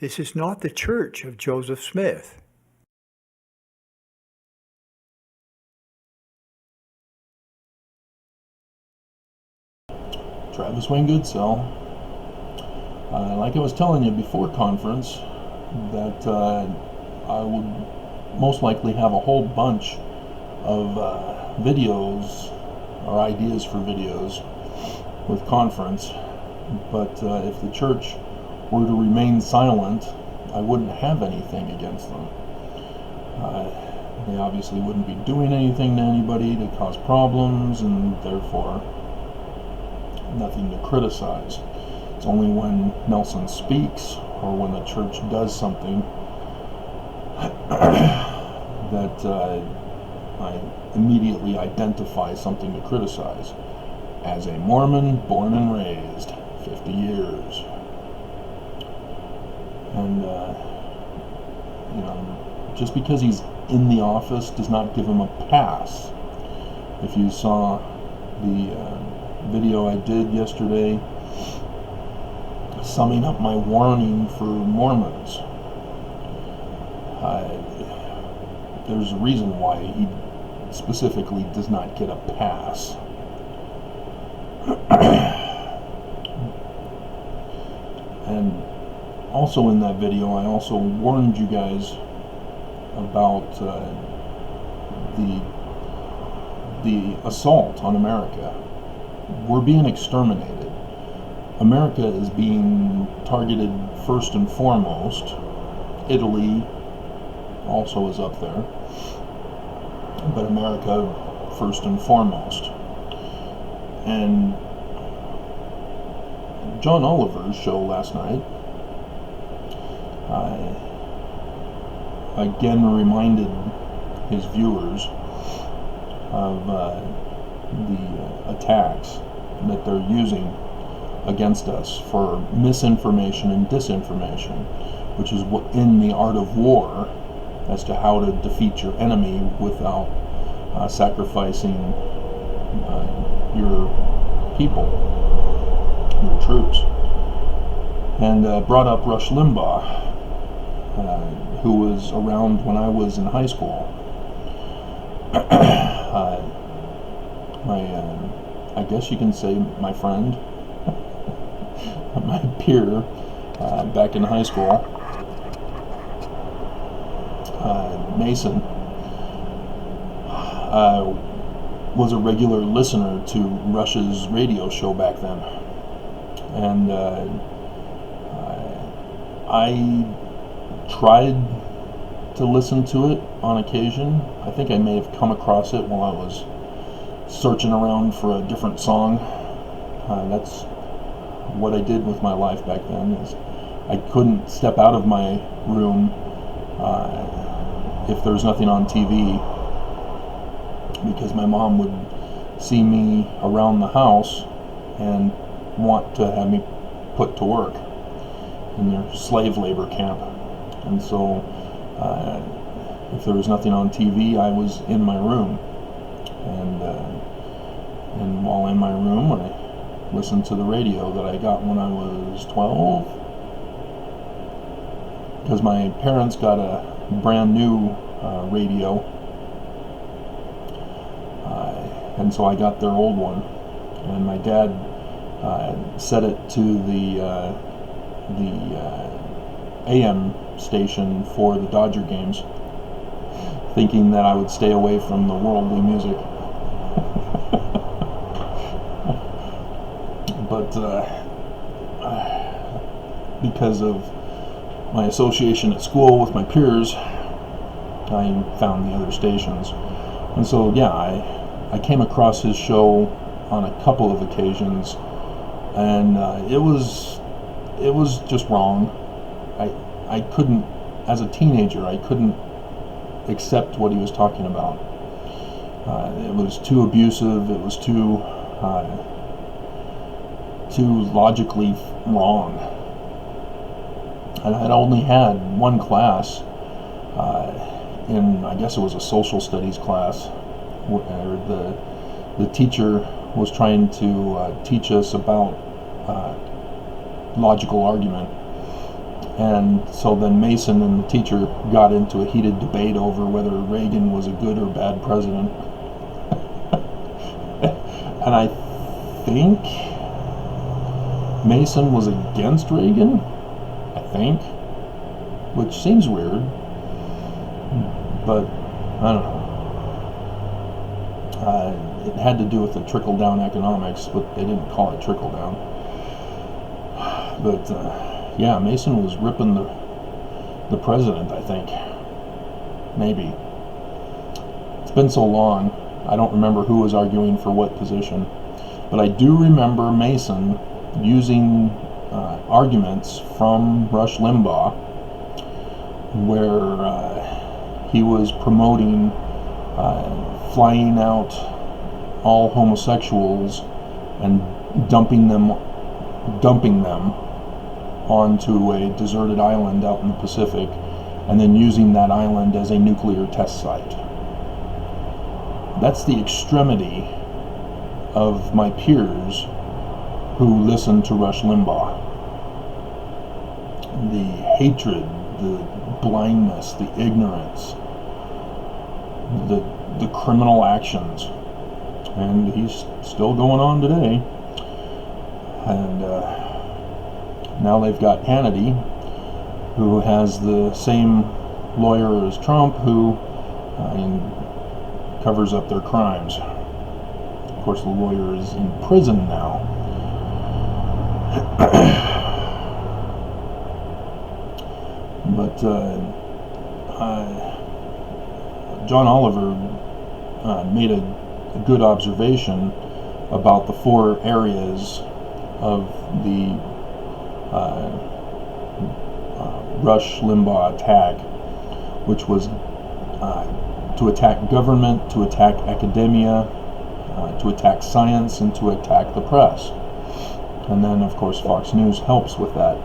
This is not the church of Joseph Smith. Travis Wayne Goodsell. Like I was telling you before conference, that I would most likely have a whole bunch of videos or ideas for videos with conference, but if the church were to remain silent, I wouldn't have anything against them. They obviously wouldn't be doing anything to anybody to cause problems, and therefore nothing to criticize. It's only when Nelson speaks or when the church does something that I immediately identify something to criticize. As a Mormon, born and raised, 50 years. And, just because he's in the office does not give him a pass. If you saw the video I did yesterday summing up my warning for Mormons, there's a reason why he specifically does not get a pass. And also in that video, I also warned you guys about the assault on America. We're being exterminated. America is being targeted first and foremost. Italy also is up there, but America first and foremost. And John Oliver's show last night again reminded his viewers of the attacks that they're using against us for misinformation and disinformation, which is in the art of war, as to how to defeat your enemy without sacrificing your people, your troops. And brought up Rush Limbaugh, who was around when I was in high school. I guess you can say my friend, my peer back in high school, Mason, was a regular listener to Rush's radio show back then. And I tried to listen to it on occasion. I think I may have come across it while I was searching around for a different song. That's what I did with my life back then. Is I couldn't step out of my room if there was nothing on TV, because my mom would see me around the house and want to have me put to work in their slave labor camp. And so if there was nothing on TV, I was in my room, and while in my room I listened to the radio that I got when I was 12, because my parents got a brand new radio, and so I got their old one, and my dad set it to the AM station for the Dodger games, thinking that I would stay away from the worldly music. But because of my association at school with my peers, I found the other stations. And so yeah, I came across his show on a couple of occasions, and it was just wrong. I couldn't, as a teenager, I couldn't accept what he was talking about. It was too abusive. It was too logically wrong. And I had only had one class in, I guess it was a social studies class, where the teacher was trying to teach us about logical argument. And so then Mason and the teacher got into a heated debate over whether Reagan was a good or bad president. And I think Mason was against Reagan, I think, which seems weird, but I don't know. It had to do with the trickle-down economics, but they didn't call it trickle-down. But yeah, Mason was ripping the president, I think. Maybe. It's been so long, I don't remember who was arguing for what position. But I do remember Mason using arguments from Rush Limbaugh, where he was promoting flying out all homosexuals and dumping them onto a deserted island out in the Pacific, and then using that island as a nuclear test site. That's the extremity of my peers who listen to Rush Limbaugh. The hatred, the blindness, the ignorance, the criminal actions. And he's still going on today. And now they've got Hannity, who has the same lawyer as Trump, who covers up their crimes. Of course, the lawyer is in prison now. But John Oliver made a good observation about the 4 areas of the Rush Limbaugh attack, which was to attack government, to attack academia, to attack science, and to attack the press. And then, of course, Fox News helps with that.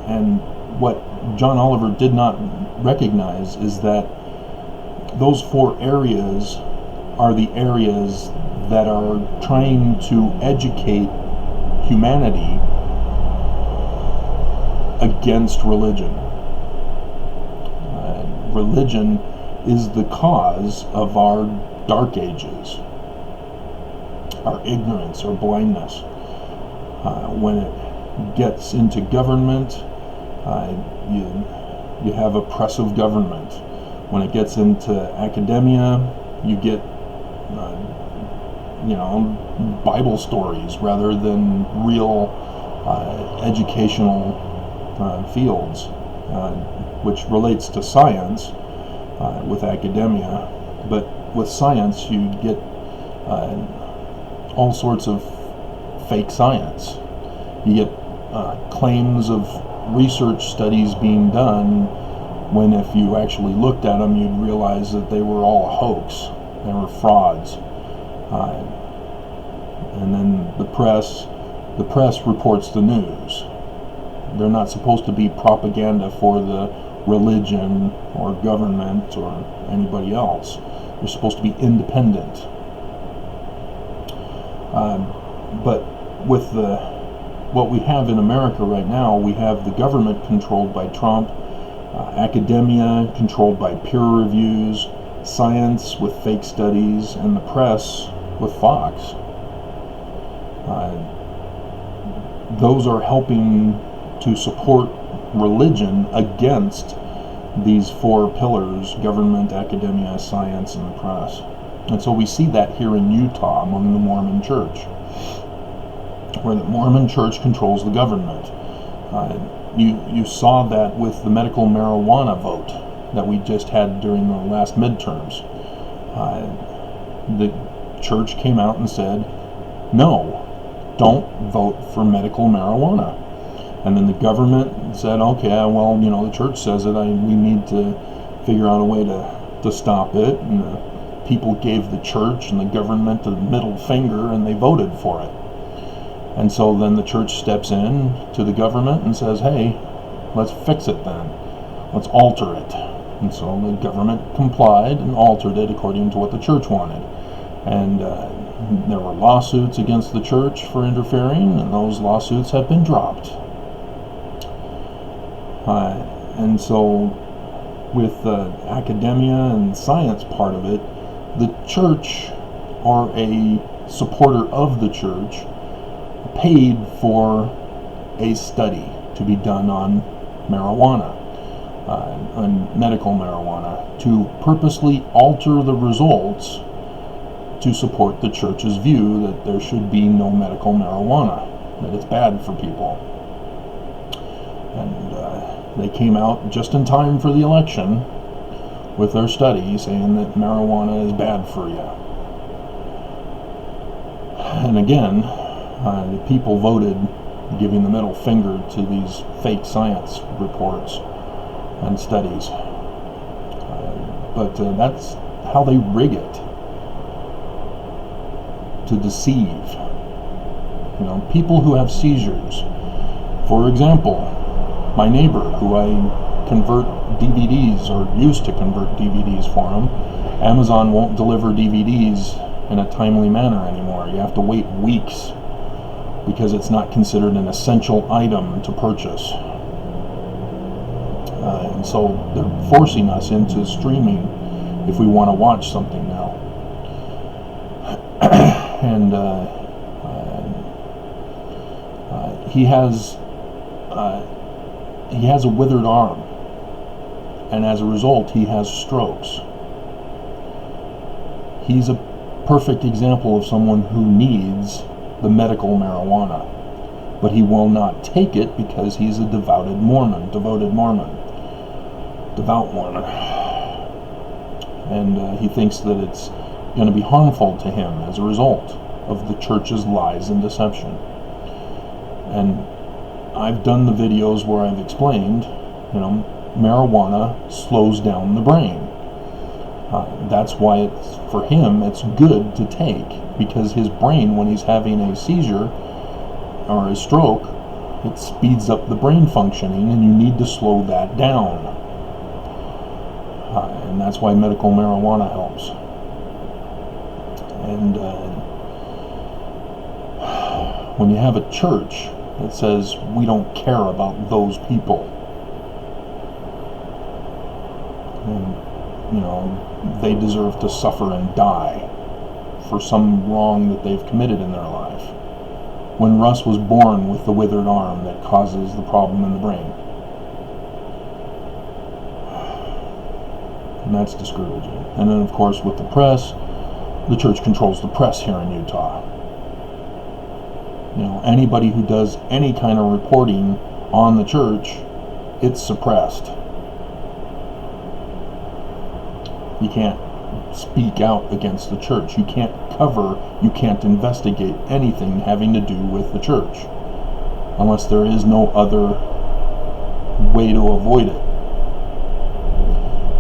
And what John Oliver did not recognize is that those 4 areas are the areas that are trying to educate humanity against religion. Religion is the cause of our dark ages, our ignorance, our blindness. When it gets into government, you have oppressive government. When it gets into academia, you get Bible stories rather than real educational fields, which relates to science with academia. But with science, you get all sorts of fake science. You get claims of research studies being done when if you actually looked at them, you'd realize that they were all a hoax. They were frauds. And then the press reports the news. They're not supposed to be propaganda for the religion or government or anybody else. They're supposed to be independent. But with what we have in America right now, we have the government controlled by Trump, academia controlled by peer reviews, science with fake studies, and the press with Fox. Those are helping to support religion against these 4 pillars: government, academia, science, and the press. And so we see that here in Utah among the Mormon church, where the Mormon church controls the government. You saw that with the medical marijuana vote that we just had during the last midterms. The church came out and said, no, don't vote for medical marijuana. And then the government said, okay, well, the church says it, we need to figure out a way to stop it. And the people gave the church and the government the middle finger, and they voted for it. And so then the church steps in to the government and says, hey, let's fix it then. Let's alter it. And so the government complied and altered it according to what the church wanted. And There were lawsuits against the church for interfering, and those lawsuits have been dropped. And so, with the academia and science part of it, the church, or a supporter of the church, paid for a study to be done on marijuana, on medical marijuana, to purposely alter the results to support the church's view that there should be no medical marijuana, that it's bad for people. And they came out just in time for the election with their study saying that marijuana is bad for you. And again, the people voted giving the middle finger to these fake science reports and studies. But that's how they rig it to deceive. You know, people who have seizures. For example, my neighbor, who I convert DVDs, or used to convert DVDs for him, Amazon won't deliver DVDs in a timely manner anymore. You have to wait weeks because it's not considered an essential item to purchase. And so they're forcing us into streaming if we want to watch something now. And he has a withered arm, and as a result he has strokes. He's a perfect example of someone who needs the medical marijuana, but he will not take it because he's a devout Mormon, and he thinks that it's going to be harmful to him as a result of the church's lies and deception. And I've done the videos where I've explained, marijuana slows down the brain. That's why for him it's good to take, because his brain, when he's having a seizure or a stroke, it speeds up the brain functioning, and you need to slow that down. And that's why medical marijuana helps. And when you have a church that says we don't care about those people, and they deserve to suffer and die for some wrong that they've committed in their life, when Russ was born with the withered arm that causes the problem in the brain. And that's discouraging. And then of course with the press, the church controls the press here in Utah. Anybody who does any kind of reporting on the church, it's suppressed. You can't speak out against the church. You can't investigate anything having to do with the church, unless there is no other way to avoid it.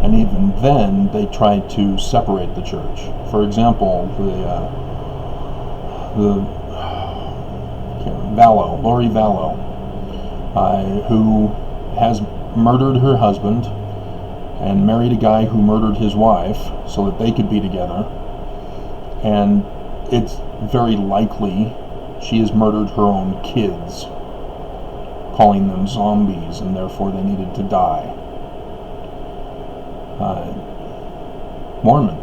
And even then, they try to separate the church. For example, Lori Vallow, who has murdered her husband and married a guy who murdered his wife so that they could be together. And it's very likely she has murdered her own kids, calling them zombies, and therefore they needed to die. Mormon.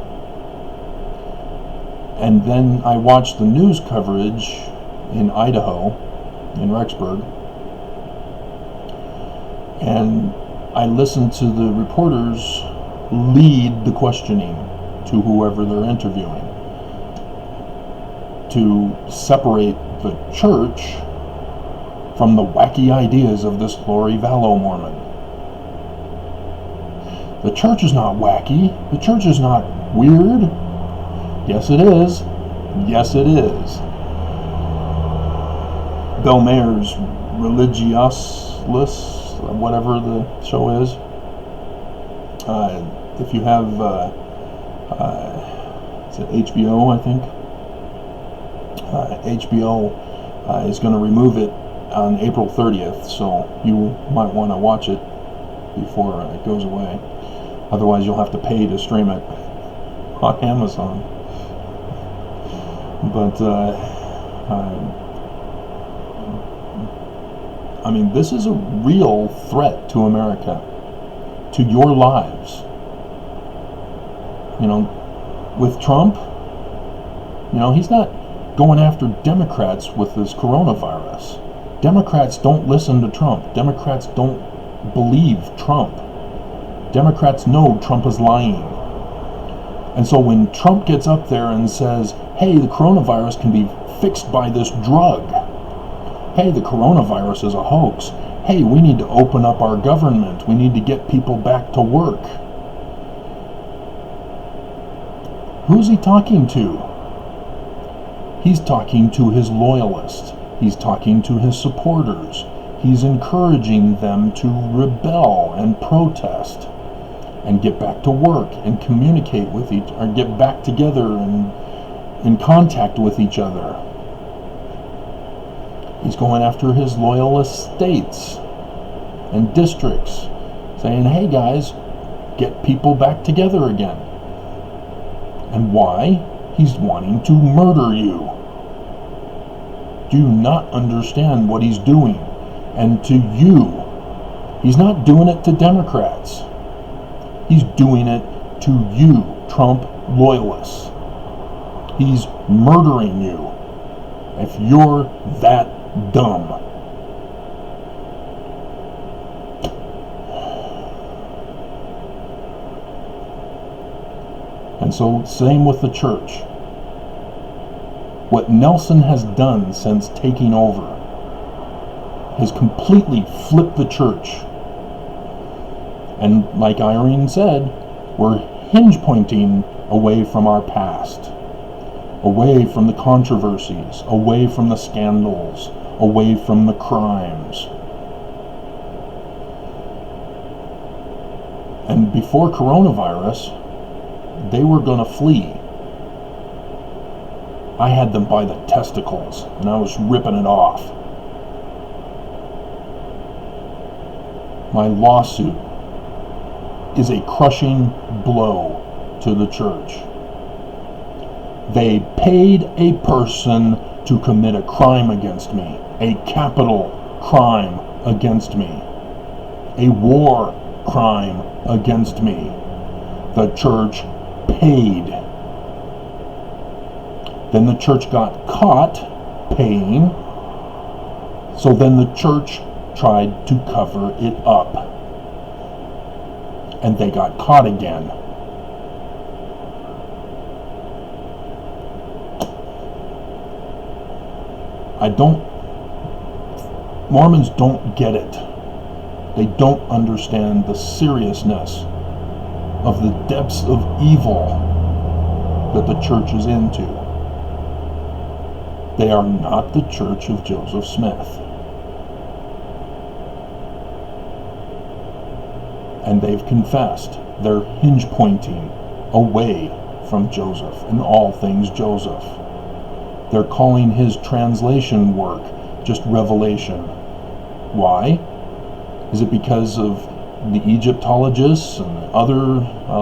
And then I watched the news coverage in Idaho, in Rexburg, and I listened to the reporters lead the questioning to whoever they're interviewing, to separate the church from the wacky ideas of this Lori Vallow Mormon. The church is not wacky. The church is not weird. Yes, it is. Yes, it is. Bill Mayer's Religiousless, whatever the show is. If you have, is it HBO, I think? HBO is going to remove it on April 30th, so you might want to watch it before it goes away. Otherwise, you'll have to pay to stream it on Amazon. But I mean, this is a real threat to America, to your lives. You know, with Trump, you know, he's not going after Democrats with this coronavirus. Democrats don't listen to Trump. Democrats don't believe Trump. Democrats know Trump is lying. And so when Trump gets up there and says, hey, the coronavirus can be fixed by this drug. Hey, the coronavirus is a hoax. Hey, we need to open up our government. We need to get people back to work. Who's he talking to? He's talking to his loyalists. He's talking to his supporters. He's encouraging them to rebel and protest and get back to work and communicate with each other, get back together and in contact with each other. He's going after his loyalist states and districts, saying, hey guys, get people back together again. And why? He's wanting to murder you. Do you not understand what he's doing? And to you, he's not doing it to Democrats. He's doing it to you, Trump loyalists. He's murdering you if you're that dumb. And so, same with the church. What Nelson has done since taking over has completely flipped the church. And like Irene said, we're hinge pointing away from our past, away from the controversies, away from the scandals, away from the crimes. And before coronavirus, they were going to flee. I had them by the testicles, and I was ripping it off. My lawsuit is a crushing blow to the church. They paid a person to commit a crime against me, a capital crime against me, a war crime against me. The church paid. Then the church got caught paying, so then the church tried to cover it up. And they got caught again. Mormons don't get it. They don't understand the seriousness of the depths of evil that the church is into. They are not the Church of Joseph Smith. And they've confessed. They're hinge pointing away from Joseph and all things Joseph. They're calling his translation work just revelation. Why? Is it because of the Egyptologists and other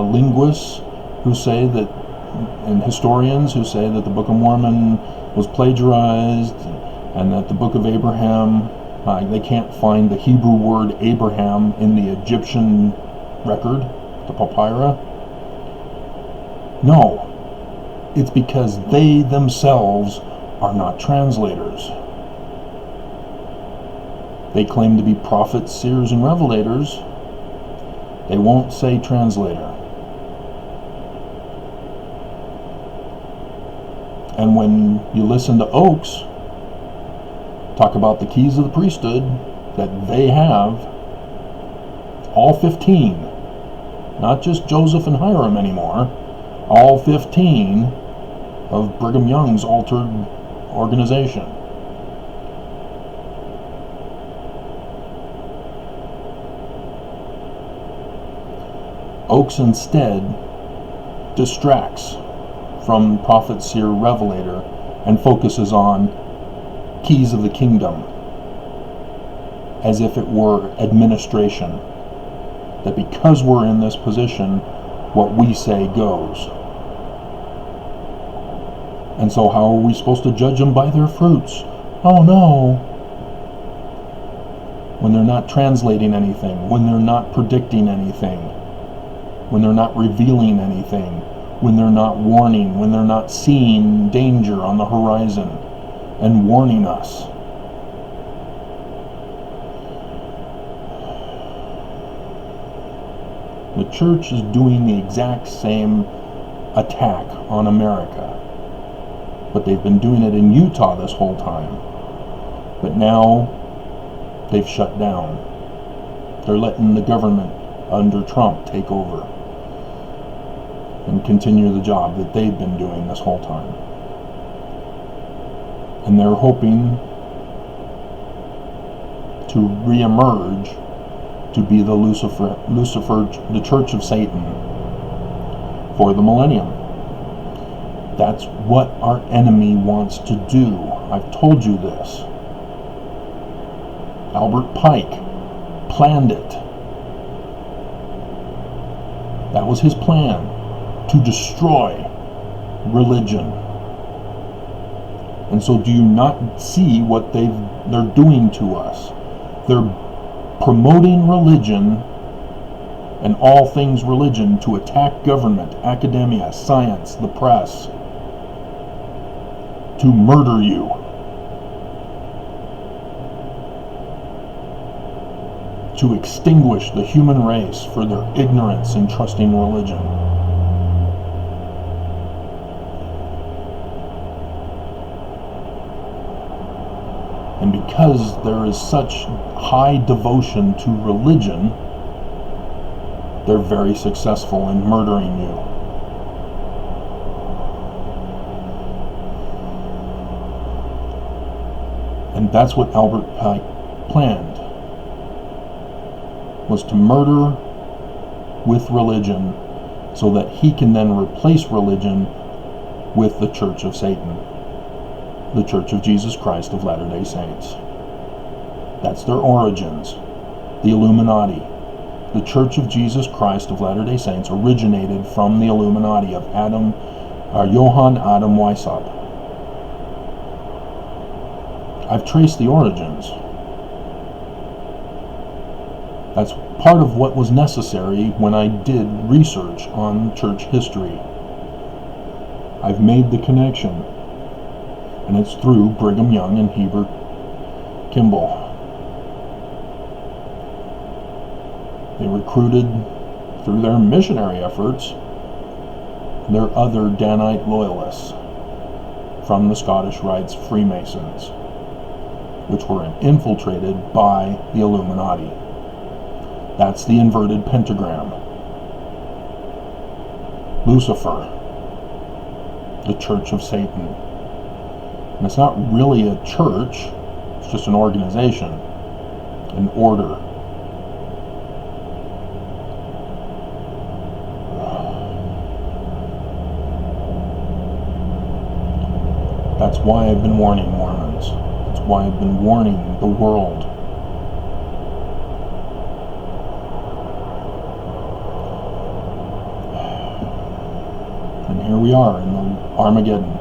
linguists who say that, and historians who say that the Book of Mormon was plagiarized and that the Book of Abraham, they can't find the Hebrew word Abraham in the Egyptian record, the papyra? No. It's because they themselves are not translators. They claim to be prophets, seers, and revelators. They won't say translator. And when you listen to Oaks talk about the keys of the priesthood that they have, all 15, not just Joseph and Hiram anymore, all 15 of Brigham Young's altered organization. Oaks instead distracts from prophet, seer, revelator and focuses on keys of the kingdom as if it were administration. That because we're in this position, what we say goes. And so how are we supposed to judge them by their fruits? Oh no. When they're not translating anything, when they're not predicting anything, when they're not revealing anything, when they're not warning, when they're not seeing danger on the horizon and warning us. The church is doing the exact same attack on America. But they've been doing it in Utah this whole time. But now they've shut down. They're letting the government under Trump take over and continue the job that they've been doing this whole time. And they're hoping to reemerge to be the Lucifer, the Church of Satan for the millennium. That's what our enemy wants to do. I've told you this. Albert Pike planned it. That was his plan, to destroy religion. And so do you not see what they're doing to us? They're promoting religion and all things religion to attack government, academia, science, the press, to murder you. To extinguish the human race for their ignorance in trusting religion. And because there is such high devotion to religion, they're very successful in murdering you. And that's what Albert Pike planned, was to murder with religion so that he can then replace religion with the Church of Satan, the Church of Jesus Christ of Latter-day Saints. That's their origins. The Illuminati. The Church of Jesus Christ of Latter-day Saints originated from the Illuminati of Johann Adam Weishaupt. I've traced the origins. That's part of what was necessary when I did research on church history. I've made the connection, and it's through Brigham Young and Heber Kimball. They recruited, through their missionary efforts, their other Danite loyalists from the Scottish Rites Freemasons, which were infiltrated by the Illuminati. That's the inverted pentagram. Lucifer, the Church of Satan. And it's not really a church, it's just an organization, an order. That's why I've been warning Mormons. That's why I've been warning the world. And here we are in the Armageddon.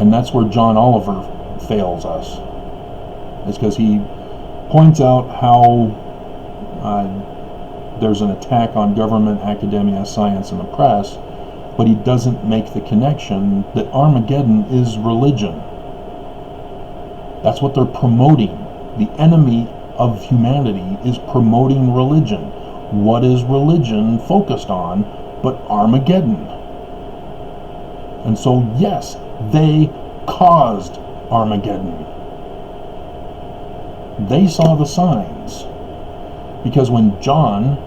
And that's where John Oliver fails us. It's because he points out how there's an attack on government, academia, science, and the press, but he doesn't make the connection that Armageddon is religion. That's what they're promoting. The enemy of humanity is promoting religion. What is religion focused on but Armageddon? And so, yes, they caused Armageddon. They saw the signs. Because when John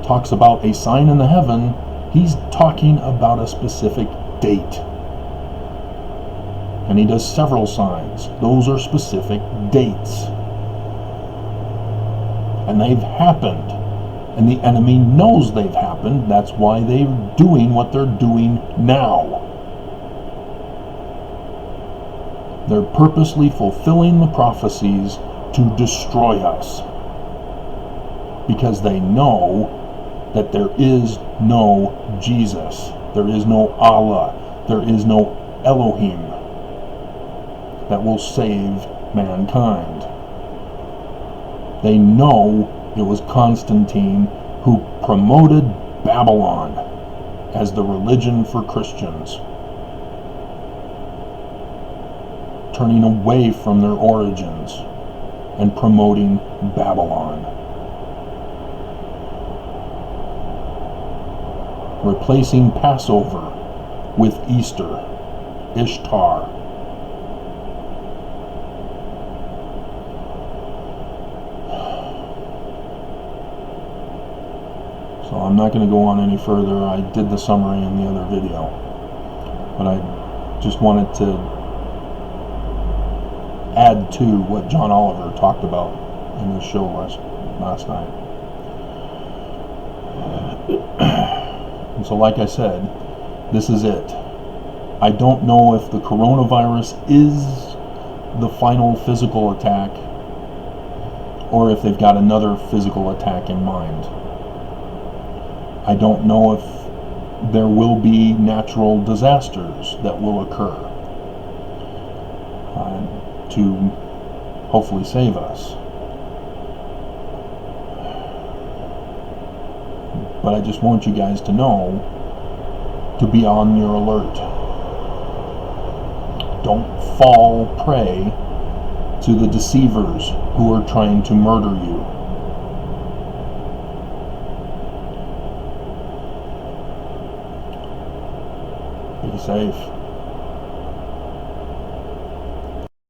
talks about a sign in the heaven, he's talking about a specific date. And he does several signs. Those are specific dates. And they've happened. And the enemy knows they've happened. That's why they're doing what they're doing now. They're purposely fulfilling the prophecies to destroy us. Because they know that there is no Jesus. There is no Allah. there is no Elohim that will save mankind. They know it was Constantine who promoted Babylon as the religion for Christians, turning away from their origins and promoting Babylon, replacing Passover with Easter, Ishtar. So I'm not going to go on any further. I did the summary in the other video, but I just wanted to add to what John Oliver talked about in his show last night. And so, like I said, this is it. I don't know if the coronavirus is the final physical attack or if they've got another physical attack in mind. I don't know if there will be natural disasters that will occur to hopefully save us. But I just want you guys to know to be on your alert. Don't fall prey to the deceivers who are trying to murder you. Be safe.